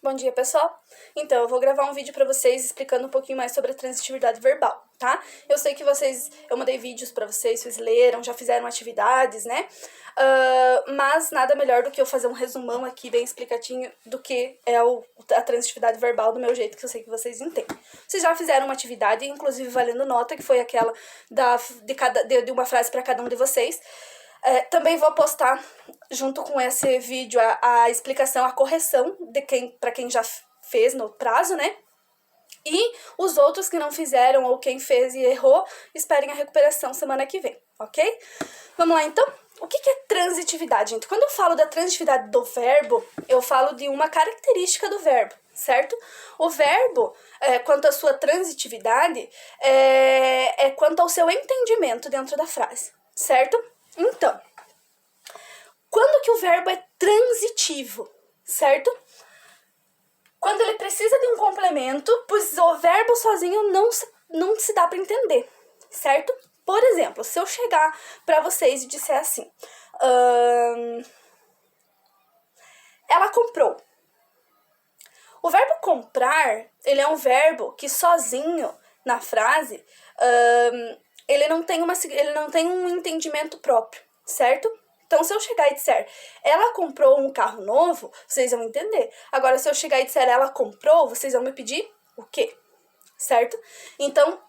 Bom dia, pessoal! Então, eu vou gravar um vídeo pra vocês explicando um pouquinho mais sobre a transitividade verbal, tá? Eu sei que eu mandei vídeos pra vocês leram, já fizeram atividades, né? Mas nada melhor do que eu fazer um resumão aqui bem explicadinho do que é a transitividade verbal do meu jeito, que eu sei que vocês entendem. Vocês já fizeram uma atividade, inclusive valendo nota, que foi aquela de uma frase pra cada um de vocês. Também vou postar junto com esse vídeo a explicação, a correção para quem já fez no prazo, né? E os outros que não fizeram ou quem fez e errou, esperem a recuperação semana que vem, ok? Vamos lá, então? O que é transitividade, gente? Quando eu falo da transitividade do verbo, eu falo de uma característica do verbo, certo? O verbo, quanto à sua transitividade, é quanto ao seu entendimento dentro da frase, certo? Então, quando que o verbo é transitivo, certo? Quando ele precisa de um complemento, pois o verbo sozinho não se dá para entender, certo? Por exemplo, se eu chegar para vocês e disser assim, ela comprou. O verbo comprar, ele é um verbo que sozinho na frase, ele não tem um entendimento próprio, certo? Então, se eu chegar e disser, ela comprou um carro novo, vocês vão entender. Agora, se eu chegar e disser, ela comprou, vocês vão me pedir o quê? Certo? Então,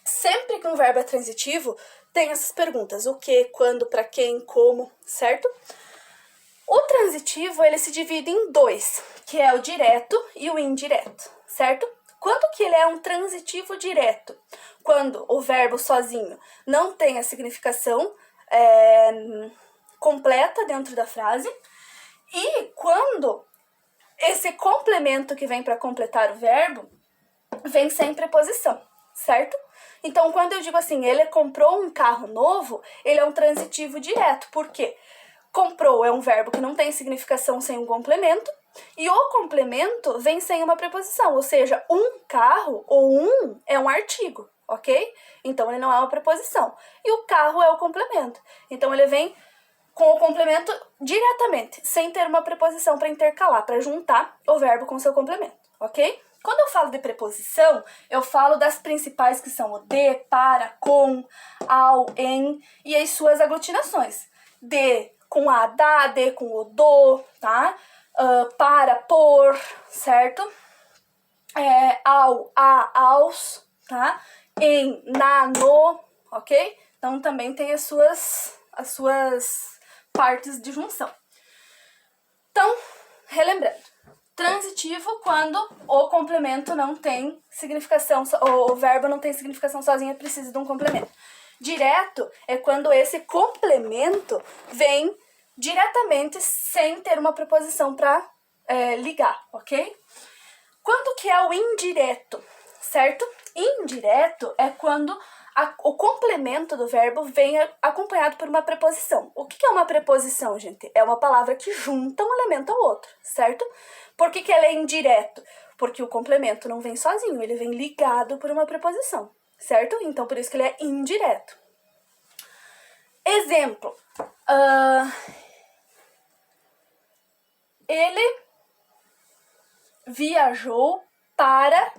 sempre que um verbo é transitivo, tem essas perguntas. O que, quando, para quem, como, certo? O transitivo, ele se divide em dois, que é o direto e o indireto, certo? Quando que ele é um transitivo direto? Quando o verbo sozinho não tem a significação completa dentro da frase, e quando esse complemento que vem para completar o verbo vem sem preposição, certo? Então, quando eu digo assim, ele comprou um carro novo, ele é um transitivo direto. Por quê? Comprou é um verbo que não tem significação sem um complemento, e o complemento vem sem uma preposição, ou seja, um carro ou um é um artigo, ok? Então, ele não é uma preposição. E o carro é o complemento. Então, ele vem com o complemento diretamente, sem ter uma preposição para intercalar, para juntar o verbo com o seu complemento, ok? Quando eu falo de preposição, eu falo das principais que são o de, para, com, ao, em e as suas aglutinações. De com a, da, de com o do, tá? Para, por, certo? Ao, a, aos, tá? Em, na, no, ok? Então também tem as suas partes de junção. Então, relembrando, transitivo quando o complemento não tem significação, o verbo não tem significação sozinho, precisa de um complemento. Direto é quando esse complemento vem diretamente sem ter uma preposição para ligar, ok? Quando que é o indireto, certo? Indireto é quando o complemento do verbo vem acompanhado por uma preposição. O que é uma preposição, gente? É uma palavra que junta um elemento ao outro, certo? Por que ele é indireto? Porque o complemento não vem sozinho, ele vem ligado por uma preposição, certo? Então, por isso que ele é indireto. Exemplo. Ele viajou para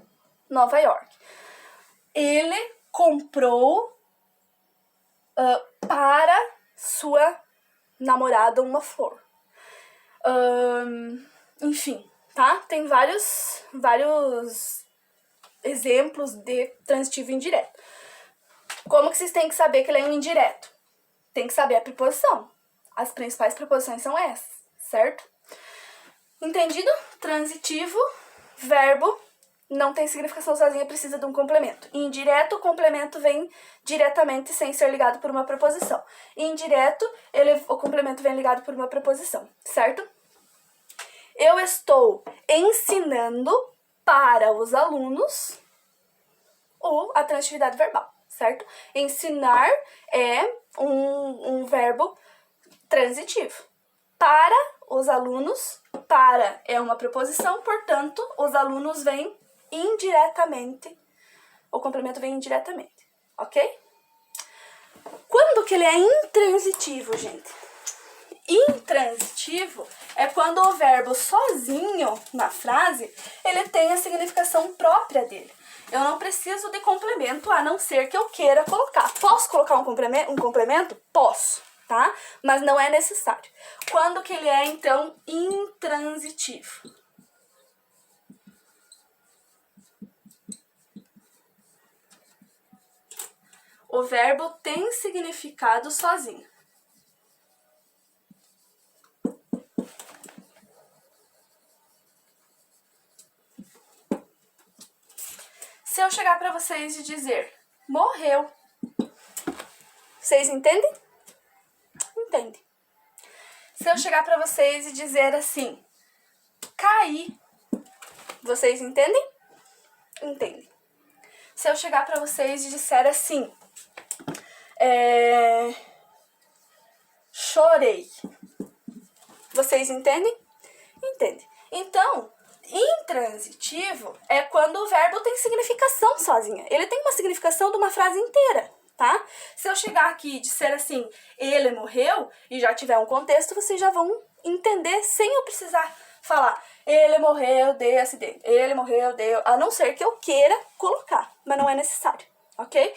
Nova York. Ele comprou para sua namorada uma flor. Enfim, tá? Tem vários exemplos de transitivo indireto. Como que vocês têm que saber que ele é um indireto? Tem que saber a preposição. As principais preposições são essas, certo? Entendido? Transitivo, verbo, não tem significação sozinha, precisa de um complemento. Indireto, o complemento vem diretamente sem ser ligado por uma preposição. Indireto, o complemento vem ligado por uma preposição, certo? Eu estou ensinando para os alunos a transitividade verbal, certo? Ensinar é um verbo transitivo. Para os alunos, para é uma preposição, portanto, os alunos vêm indiretamente, o complemento vem indiretamente, ok? Quando que ele é intransitivo, gente? Intransitivo é quando o verbo sozinho na frase, ele tem a significação própria dele. Eu não preciso de complemento, a não ser que eu queira colocar. Posso colocar um complemento? Posso, tá? Mas não é necessário. Quando que ele é, então, intransitivo? O verbo tem significado sozinho. Se eu chegar para vocês e dizer, morreu, vocês entendem? Entendem. Se eu chegar para vocês e dizer assim, caí, vocês entendem? Entendem. Se eu chegar para vocês e disser assim, chorei, vocês entendem? Entendem. Então, intransitivo é quando o verbo tem significação sozinha. Ele tem uma significação de uma frase inteira, tá? Se eu chegar aqui e disser assim, ele morreu, e já tiver um contexto, vocês já vão entender sem eu precisar falar, ele morreu de acidente, ele morreu de... A não ser que eu queira colocar, mas não é necessário, ok?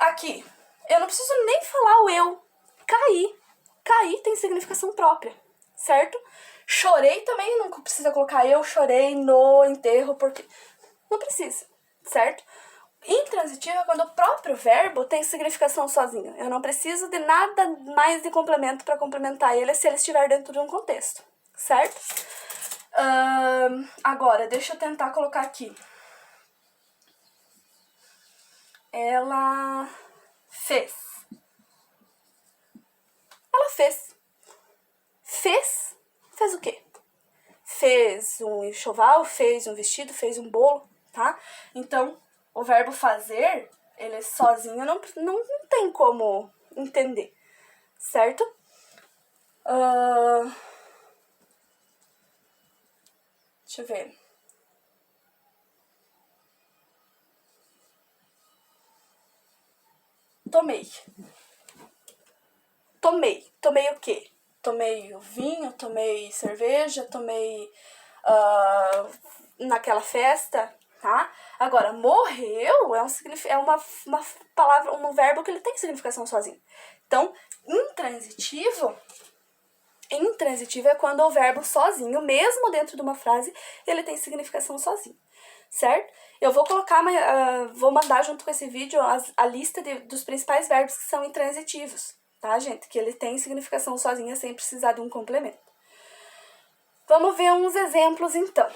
Aqui, eu não preciso nem falar o eu. Caí. Caí tem significação própria, certo? Chorei também, não precisa colocar eu chorei no enterro, porque... Não precisa, certo? Intransitivo é quando o próprio verbo tem significação sozinho. Eu não preciso de nada mais de complemento para complementar ele se ele estiver dentro de um contexto, certo? Agora, deixa eu tentar colocar aqui. Ela fez. Ela fez. Fez? Fez o quê? Fez um enxoval, fez um vestido, fez um bolo, tá? Então, o verbo fazer, ele sozinho não tem como entender, certo? Deixa eu ver. Tomei o quê? Tomei o vinho, tomei cerveja, tomei naquela festa, tá? Agora, morreu é uma palavra, um verbo que ele tem significação sozinho. Então, intransitivo é quando o verbo sozinho, mesmo dentro de uma frase, ele tem significação sozinho, certo? Eu vou colocar, vou mandar junto com esse vídeo a lista dos principais verbos que são intransitivos, tá, gente? Que ele tem significação sozinha sem precisar de um complemento. Vamos ver uns exemplos, então.